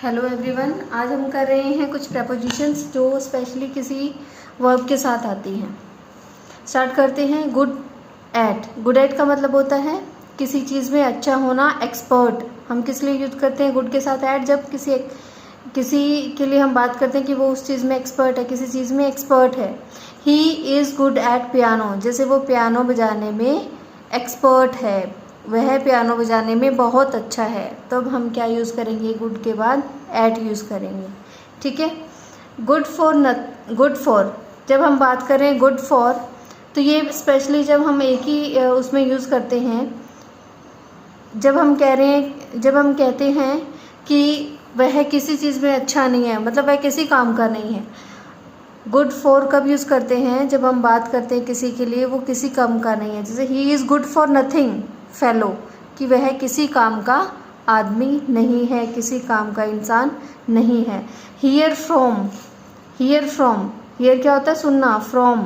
Hello everyone, आज हम कर रहे हैं कुछ प्रपोजिशंस जो स्पेशली किसी वर्ब के साथ आती हैं। स्टार्ट करते हैं। Good at. गुड एट का मतलब होता है किसी चीज़ में अच्छा होना, एक्सपर्ट। हम किस लिए यूज करते हैं गुड के साथ एट? जब किसी के लिए हम बात करते हैं कि वो उस चीज़ में एक्सपर्ट है, किसी चीज़ में एक्सपर्ट है। He is good at piano. जैसे वो पियानो बजाने में एक्सपर्ट है, वह पियानो बजाने में बहुत अच्छा है। तो अब हम क्या यूज़ करेंगे? गुड के बाद एट यूज़ करेंगे। ठीक है। गुड फॉर जब हम बात करें गुड फॉर, तो ये स्पेशली जब हम एक ही उसमें यूज़ करते हैं, जब हम कहते हैं कि वह किसी चीज़ में अच्छा नहीं है, मतलब वह किसी काम का नहीं है। गुड फॉर कब यूज़ करते हैं? जब हम बात करते हैं किसी के लिए वो किसी काम का नहीं है। जैसे he is good for nothing fellow, कि वह किसी काम का आदमी नहीं है, किसी काम का इंसान नहीं है। हियर फ्रॉम हियर क्या होता है? सुनना। फ्रॉम,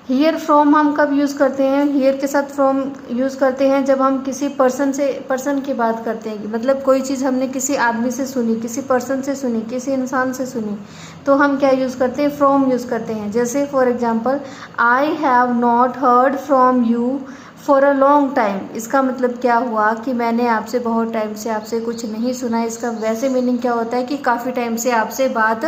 हियर फ्रॉम हम कब यूज़ करते हैं? हियर के साथ फ्रॉम यूज़ करते हैं जब हम किसी पर्सन की बात करते हैं, मतलब कोई चीज़ हमने किसी आदमी से सुनी, किसी पर्सन से सुनी, किसी इंसान से सुनी, तो हम क्या यूज़ करते हैं? फ्रॉम यूज़ करते हैं। जैसे for example, I have not heard from you for a long time. इसका मतलब क्या हुआ कि मैंने आपसे बहुत टाइम से आपसे कुछ नहीं सुना। इसका वैसे मीनिंग क्या होता है कि काफ़ी टाइम से आपसे बात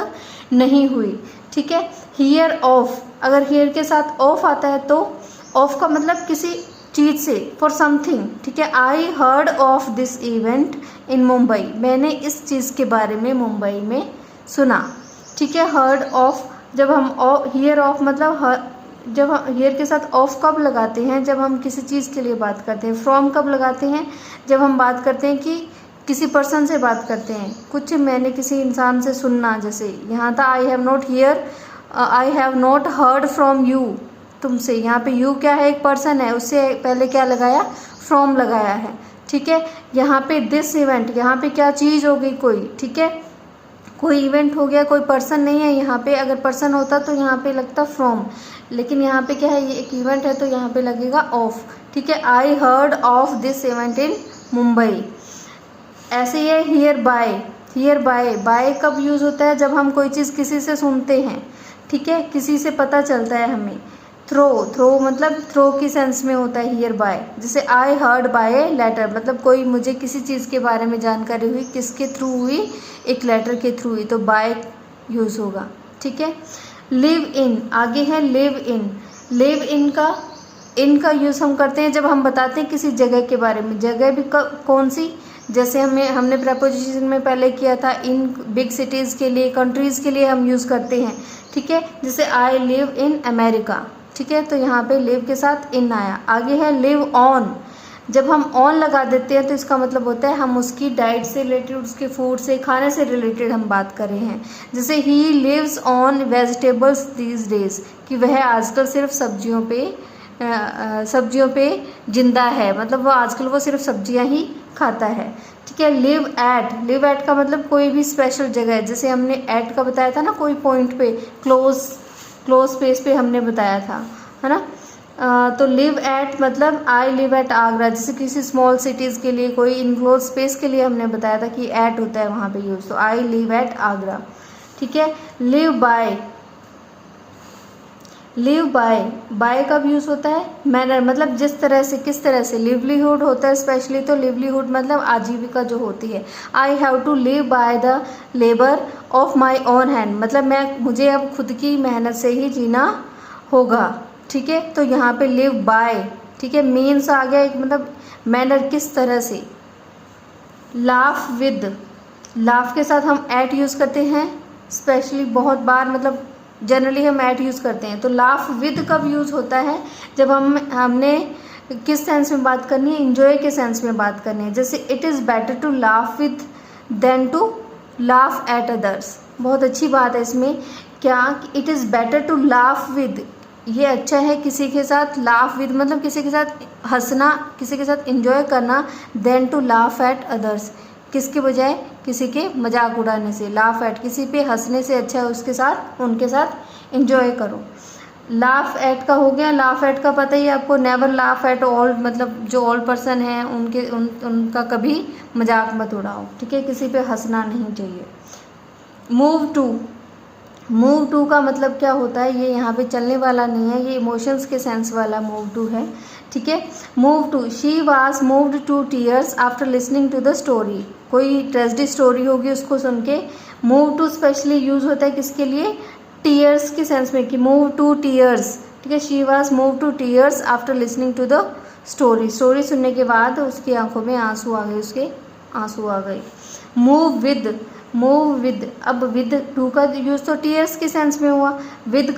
नहीं हुई। ठीक है। हियर ऑफ, अगर हियर के साथ ऑफ आता है तो ऑफ का मतलब किसी चीज़ से, फॉर समथिंग। ठीक है। I heard of this event in Mumbai. मैंने इस चीज़ के बारे में मुंबई में सुना। ठीक है। हर्ड ऑफ, जब हम हियर ऑफ मतलब जब हम हियर के साथ ऑफ कब लगाते हैं? जब हम किसी चीज़ के लिए बात करते हैं। फ्रॉम कब लगाते हैं? जब हम बात करते हैं कि किसी पर्सन से बात करते हैं, कुछ मैंने किसी इंसान से सुनना। जैसे यहाँ था I have not heard from you, तुमसे। यहाँ पे यू क्या है? एक पर्सन है, उससे पहले क्या लगाया? फ्रॉम लगाया है। ठीक है। यहाँ पे दिस इवेंट, यहाँ पे क्या चीज़ हो गई? कोई। ठीक है। कोई इवेंट हो गया, कोई पर्सन नहीं है यहाँ पे। अगर पर्सन होता तो यहाँ पे लगता फ्रॉम, लेकिन यहाँ पे क्या है? ये एक इवेंट है तो यहाँ पे लगेगा ऑफ। ठीक है। I heard of this event in Mumbai. ऐसे ही है हियर बाय। बाय कब यूज़ होता है? जब हम कोई चीज़ किसी से सुनते हैं। ठीक है। किसी से पता चलता है हमें। थ्रो मतलब थ्रो की सेंस में होता है हियर बाय। जैसे I heard by a letter, मतलब कोई मुझे किसी चीज़ के बारे में जानकारी हुई, किसके थ्रू हुई? एक लेटर के थ्रू हुई, तो बाय यूज़ होगा। ठीक है। लिव इन, आगे है लिव इन का यूज़ हम करते हैं जब हम बताते हैं किसी जगह के बारे में। जगह भी कौन सी? जैसे हमने प्रपोजिशन में पहले किया था, इन बिग सिटीज़ के लिए, कंट्रीज़ के लिए हम यूज़ करते हैं। ठीक है। जैसे आई लिव इन अमेरिका। ठीक है। तो यहाँ पे लिव के साथ इन आया। आगे है लिव ऑन। जब हम ऑन लगा देते हैं तो इसका मतलब होता है हम उसकी डाइट से रिलेटेड, उसके फूड से, खाने से रिलेटेड हम बात कर रहे हैं। जैसे he lives on vegetables these days, कि वह आजकल सिर्फ सब्जियों पे जिंदा है, मतलब वो आजकल सिर्फ सब्जियां ही खाता है। ठीक है। लिव एट का मतलब कोई भी स्पेशल जगह है। जैसे हमने एट का बताया था ना, कोई पॉइंट पे, क्लोज स्पेस पे हमने बताया था, है ना। तो लिव एट मतलब आई लिव एट आगरा। जैसे किसी स्मॉल सिटीज़ के लिए, कोई इनक्लोज स्पेस के लिए हमने बताया था कि एट होता है वहाँ पे यूज़, तो आई लिव एट आगरा। ठीक है। लिव बाय कब यूज़ होता है? मैनर, मतलब जिस तरह से, किस तरह से। लिवलीहुड होता है स्पेशली, तो लिवलीहुड मतलब आजीविका जो होती है। I have to live by the labour of my own hand, मतलब मुझे अब खुद की मेहनत से ही जीना होगा। ठीक है। तो यहाँ पे लिव बाय, ठीक है, मीन्स आ गया एक, मतलब मैनर, किस तरह से। लाफ के साथ हम एट यूज़ करते हैं स्पेशली, बहुत बार, मतलब जनरली हम एट यूज़ करते हैं। तो लाफ विद कब यूज़ होता है? जब हमने किस सेंस में बात करनी है? इंजॉय के सेंस में बात करनी है। जैसे it is better to laugh with than to laugh at others. बहुत अच्छी बात है इसमें क्या, it is better to laugh with, ये अच्छा है किसी के साथ, लाफ विद मतलब किसी के साथ हंसना, किसी के साथ इंजॉय करना, than to laugh at others, किसके बजाय? किसी के मजाक उड़ाने से। लाफ एट, किसी पे हंसने से अच्छा है उसके साथ, उनके साथ इंजॉय करो। लाफ एट का हो गया, लाफ एट का पता ही है आपको, नेवर लाफ एट ऑल, मतलब जो ऑल पर्सन हैं उनका कभी मजाक मत उड़ाओ, ठीक है, किसी पे हंसना नहीं चाहिए। मूव टू, मूव टू का मतलब क्या होता है, ये यहाँ पे चलने वाला नहीं है, ये इमोशंस के सेंस वाला मूव टू है, ठीक है। Move to, she was moved to tears after listening to the story, कोई ट्रेजेडी स्टोरी होगी उसको सुन के। मूव टू स्पेशली यूज होता है किसके लिए, टीयर्स के सेंस में, कि मूव टू टीयर्स, ठीक है। She was move to tears after listening to the story, story सुनने के बाद उसकी आंखों में आंसू आ गए, उसके आंसू आ गए। मूव विद, मूव विद, अब विद टू का यूज़ तो टीयर्स के सेंस में हुआ, विद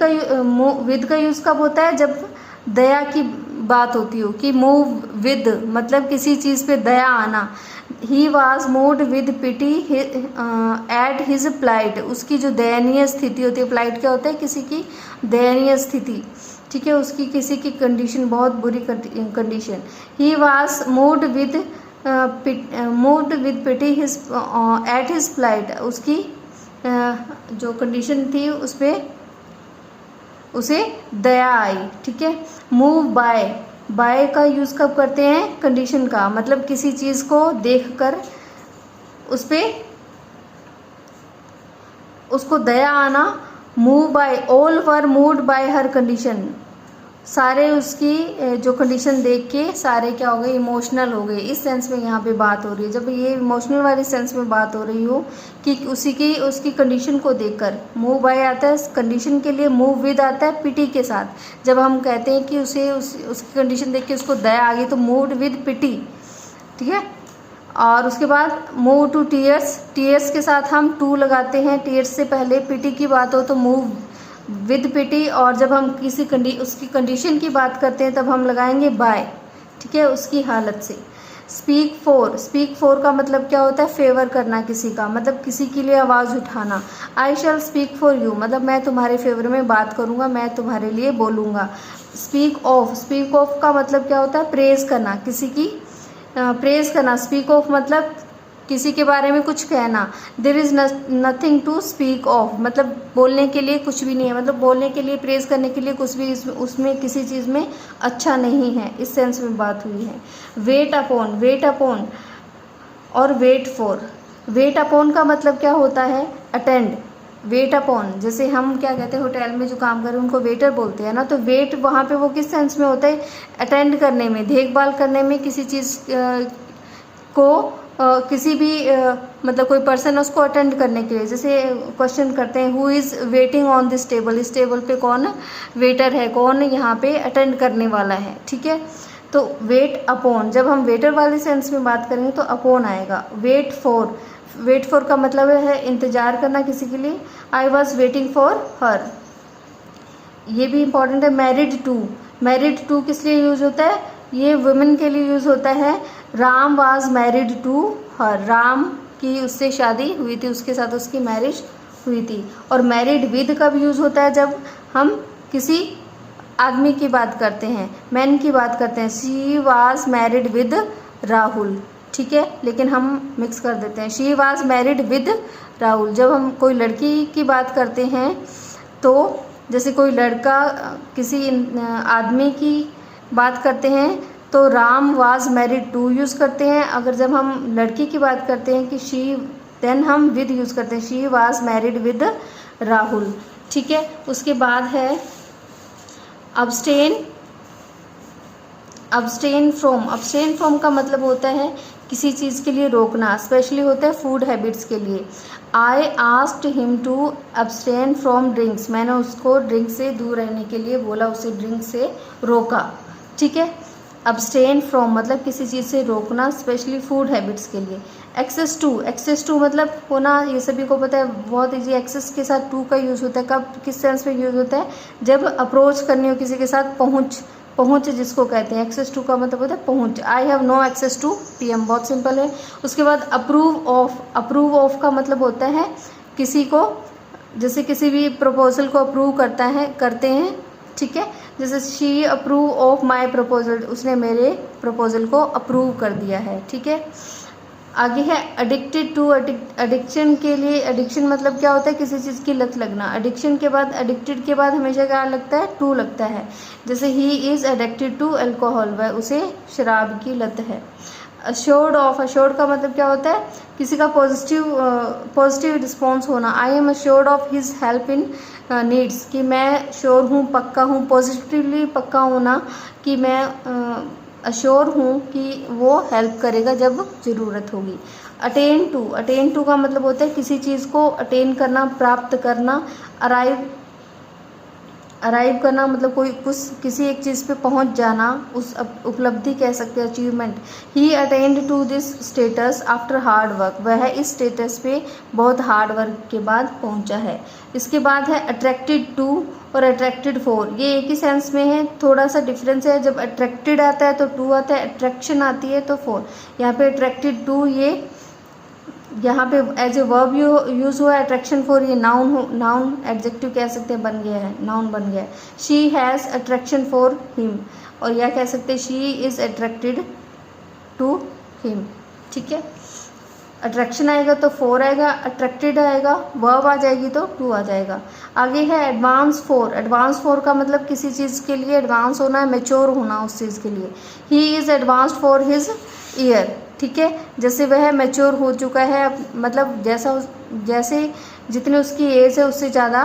का यूज़ कब होता है, जब दया की बात होती हो, कि मूव विद मतलब किसी चीज़ पे दया आना। He was moved with pity at his plight, उसकी जो दयनीय स्थिति होती है, प्लाइट क्या होता है, किसी की दयनीय स्थिति, ठीक है, उसकी किसी की कंडीशन, बहुत बुरी condition. He was moved with pity his at his plight, उसकी जो कंडीशन थी उस पर उसे दया आई, ठीक है। मूव बाय, बाय का यूज़ कब करते हैं, कंडीशन का, मतलब किसी चीज़ को देखकर उस पर उसको दया आना। Move by, all were moved by her condition, सारे उसकी जो कंडीशन देख के सारे क्या हो गए, इमोशनल हो गए, इस सेंस में यहाँ पे बात हो रही है। जब ये इमोशनल वाले सेंस में बात हो रही हो कि उसकी कंडीशन को देखकर, मूव बाय आता है कंडीशन के लिए, मूव विद आता है पिटी के साथ। जब हम कहते हैं कि उसकी कंडीशन देख के उसको दया आ गई तो मूव्ड विद पिटी, ठीक है। और उसके बाद मूव टू टीयर्स, टीयर्स के साथ हम टू लगाते हैं, टीयर्स से पहले पिटी की बात हो तो मूव विद पिटी, और जब हम उसकी कंडीशन की बात करते हैं तब हम लगाएंगे बाय, ठीक है, उसकी हालत से। स्पीक फॉर, स्पीक फॉर का मतलब क्या होता है, फेवर करना किसी का, मतलब किसी के लिए आवाज़ उठाना। आई शैल स्पीक फॉर यू, मतलब मैं तुम्हारे फेवर में बात करूँगा, मैं तुम्हारे लिए बोलूँगा। स्पीक ऑफ, स्पीक ऑफ का मतलब क्या होता है, प्रेज करना, किसी की प्रेज करना। स्पीक ऑफ मतलब किसी के बारे में कुछ कहना। There is nothing to speak of, मतलब बोलने के लिए कुछ भी नहीं है, मतलब बोलने के लिए, प्रेज करने के लिए कुछ भी उसमें किसी चीज़ में अच्छा नहीं है, इस सेंस में बात हुई है। वेट अपॉन, वेट अपॉन और वेट फॉर, वेट अपॉन का मतलब क्या होता है, अटेंड। वेट अपॉन, जैसे हम क्या कहते हैं, होटल में जो काम कर रहे हैं उनको वेटर बोलते हैं ना, तो वेट वहाँ पे वो किस सेंस में होता है, अटेंड करने में, देखभाल करने में, किसी चीज़ को किसी भी मतलब कोई पर्सन है उसको अटेंड करने के लिए। जैसे क्वेश्चन करते हैं, who is waiting on this table, इस टेबल पे कौन वेटर है, कौन यहाँ पे अटेंड करने वाला है, ठीक है। तो वेट अपॉन, जब हम वेटर वाले सेंस में बात करेंगे तो अपॉन आएगा। वेट फॉर, वेट फॉर का मतलब है इंतज़ार करना किसी के लिए। I was waiting for her, ये भी इम्पॉर्टेंट है। मैरिड टू, मैरिड टू किस लिए यूज़ होता है, ये वुमेन के लिए यूज़ होता है। Ram was married to her, Ram की उससे शादी हुई थी, उसके साथ उसकी मैरिज हुई थी। और मैरिड विद कब यूज़ होता है, जब हम किसी आदमी की बात करते हैं, मैन की बात करते हैं। She was married with Rahul, ठीक है, लेकिन हम मिक्स कर देते हैं, she was married with Rahul. जब हम कोई लड़की की बात करते हैं तो जैसे कोई लड़का किसी आदमी की बात करते हैं तो Ram was married to use करते हैं। अगर जब हम लड़की की बात करते हैं कि शी, देन हम विद यूज़ करते हैं, she was married with Rahul, ठीक है। उसके बाद है abstain, abstain from, abstain from का मतलब होता है किसी चीज़ के लिए रोकना, स्पेशली होता है फूड हैबिट्स के लिए। I asked him to abstain from drinks, मैंने उसको ड्रिंक से दूर रहने के लिए बोला, उसे ड्रिंक से रोका, ठीक है। अब्सटेन फ्रॉम मतलब किसी चीज़ से रोकना, स्पेशली फूड हैबिट्स के लिए। एक्सेस टू, एक्सेस टू मतलब होना, ये सभी को पता है, बहुत ईजी। एक्सेस के साथ टू का यूज़ होता है, कब, किस सेंस में यूज़ होता है, जब अप्रोच करनी हो किसी के साथ, पहुँच, पहुँच जिसको कहते हैं। एक्सेस टू का मतलब होता है पहुँच। I have no access to PM, बहुत सिंपल है। उसके बाद अप्रूव ऑफ, अप्रूव ऑफ का मतलब होता है किसी को, जैसे किसी भी प्रपोजल को अप्रूव करते हैं, ठीक है। जैसे she approve of my proposal, उसने मेरे प्रपोजल को अप्रूव कर दिया है, ठीक है। आगे है एडिक्टेड टू। एडिक्शन के लिए, एडिक्शन मतलब क्या होता है, किसी चीज़ की लत लगना। एडिक्शन के बाद, एडिक्टेड के बाद हमेशा क्या लगता है, टू लगता है। जैसे he is addicted to alcohol, वह उसे शराब की लत है। अश्योर्ड ऑफ, अश्योर्ड का मतलब क्या होता है, किसी का पॉजिटिव रिस्पॉन्स होना। I am assured of his help in needs, कि मैं श्योर हूँ, पक्का हूँ, पॉजिटिवली पक्का होना कि मैं अश्योर हूँ कि वो हेल्प करेगा जब ज़रूरत होगी। अटेन टू, अटेन टू का मतलब होता है किसी चीज़ को अटेन करना, प्राप्त करना। अराइव करना मतलब कोई कुछ किसी एक चीज़ पे पहुंच जाना, उस उपलब्धि कह सकते हैं, achievement. He attained to this status after hard work, वह इस स्टेटस पे बहुत हार्ड वर्क के बाद पहुंचा है। इसके बाद है अट्रैक्टेड टू और अट्रैक्टेड फॉर, ये एक ही सेंस में है, थोड़ा सा डिफरेंस है। जब अट्रैक्टेड आता है तो टू आता है, अट्रैक्शन आती है तो फॉर। यहाँ पे अट्रैक्टेड टू, ये यहाँ पे एज ए वर्ब यूज हुआ है। अट्रैक्शन फॉर ये नाउन एडजेक्टिव कह सकते हैं, बन गया है, नाउन बन गया है। She has attraction for him, और यह कह सकते हैं she is attracted to him. ठीक है, अट्रैक्शन आएगा तो फॉर आएगा, अट्रैक्टेड आएगा, वर्ब आ जाएगी तो टू आ जाएगा। आगे है एडवांस फॉर। एडवांस फॉर का मतलब किसी चीज़ के लिए एडवांस होना है, मेच्योर होना उस चीज़ के लिए। He is advanced for his year, ठीक है, जैसे वह मैच्योर हो चुका है, मतलब जैसे जितनी उसकी एज है उससे ज़्यादा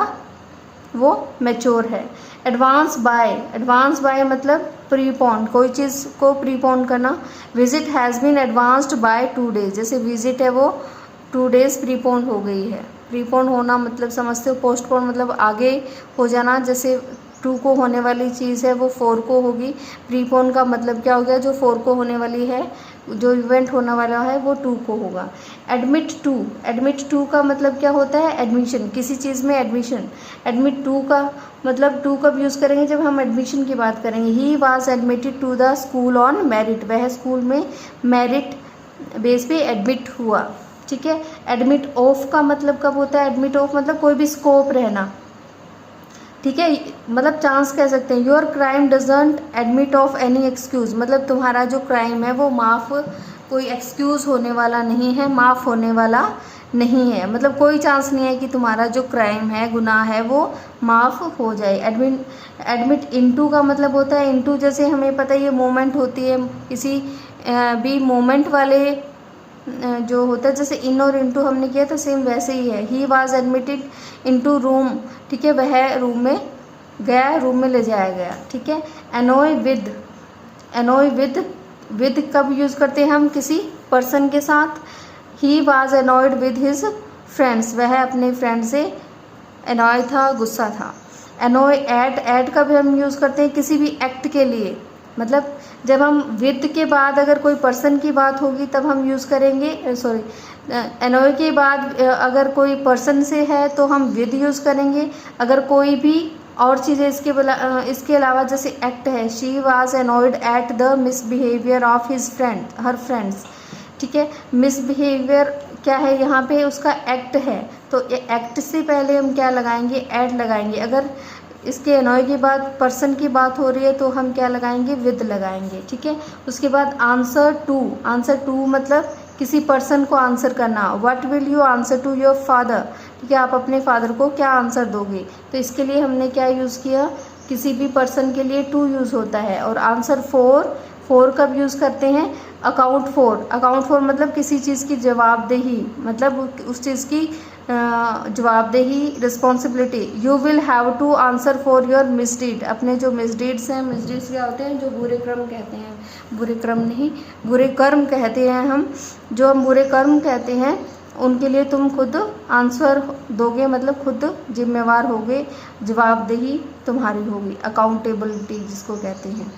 वो मैच्योर है। एडवांस बाय मतलब प्रीपोन, कोई चीज़ को प्रीपोन करना। Visit has been advanced by 2 days, जैसे विजिट है वो 2 days प्रीपोन हो गई है। प्रीपोन होना मतलब समझते हो, पोस्टपोन मतलब आगे हो जाना, जैसे 2 को होने वाली चीज़ है वो 4 को होगी। प्रीपोन का मतलब क्या हो गया, जो 4 को होने वाली है, जो इवेंट होने वाला है वो 2 को होगा। एडमिट टू का मतलब क्या होता है, एडमिशन, किसी चीज़ में एडमिशन। एडमिट टू का मतलब टू कब यूज़ करेंगे, जब हम एडमिशन की बात करेंगे। He was admitted to the school on merit, वह स्कूल में मेरिट बेस पे एडमिट हुआ। ठीक है, एडमिट ऑफ का मतलब कब होता है, एडमिट ऑफ मतलब कोई भी स्कोप रहना। ठीक है, मतलब चांस कह सकते हैं। Your crime doesn't admit of any excuse, मतलब तुम्हारा जो क्राइम है वो माफ़, कोई एक्सक्यूज़ होने वाला नहीं है, माफ़ होने वाला नहीं है, मतलब कोई चांस नहीं है कि तुम्हारा जो क्राइम है, गुनाह है, वो माफ़ हो जाए। एडमिट इनटू का मतलब होता है, इनटू जैसे हमें पता है ये मोमेंट होती है, किसी भी मोमेंट वाले जो होता है, जैसे इन और इनटू हमने किया था, सेम वैसे ही है। ही वाज एडमिटेड इनटू रूम, ठीक है, वह रूम में गया, रूम में ले जाया गया। ठीक है, एनॉय विद कब यूज़ करते हैं हम, किसी पर्सन के साथ। He was annoyed with his friends, वह अपने फ्रेंड से एनॉय था, गुस्सा था। एनॉय एट का भी हम यूज़ करते हैं किसी भी एक्ट के लिए, मतलब जब हम विद के बाद अगर कोई पर्सन की बात होगी तब हम यूज़ करेंगे, एनॉय के बाद अगर कोई पर्सन से है तो हम विद यूज़ करेंगे। अगर कोई भी और चीज़ें इसके अलावा जैसे एक्ट है, she was annoyed at the misbehaviour of his her friends. ठीक है, मिसबिहेवियर क्या है, यहाँ पे उसका एक्ट है, तो एक्ट से पहले हम क्या लगाएंगे, एट लगाएंगे। अगर इसके एनॉय के बाद पर्सन की बात हो रही है तो हम क्या लगाएंगे, विद लगाएंगे। ठीक है, उसके बाद आंसर टू मतलब किसी पर्सन को आंसर करना। What will you answer to your father, ठीक है, आप अपने फादर को क्या आंसर दोगे, तो इसके लिए हमने क्या यूज़ किया, किसी भी पर्सन के लिए टू यूज़ होता है। और आंसर फोर कब यूज़ करते हैं, अकाउंट फॉर मतलब किसी चीज़ की जवाबदेही, मतलब उस चीज़ की जवाबदेही, responsibility. You will have to answer for your misdeed, अपने जो मिसडीड्स हैं, मिसडीड्स क्या होते हैं, जो बुरे कर्म कहते हैं, बुरे कर्म कहते हैं हम, जो हम बुरे कर्म कहते हैं उनके लिए तुम खुद आंसर दोगे, मतलब खुद जिम्मेवार होगे, जवाबदेही तुम्हारी होगी, अकाउंटेबिलिटी जिसको कहते हैं।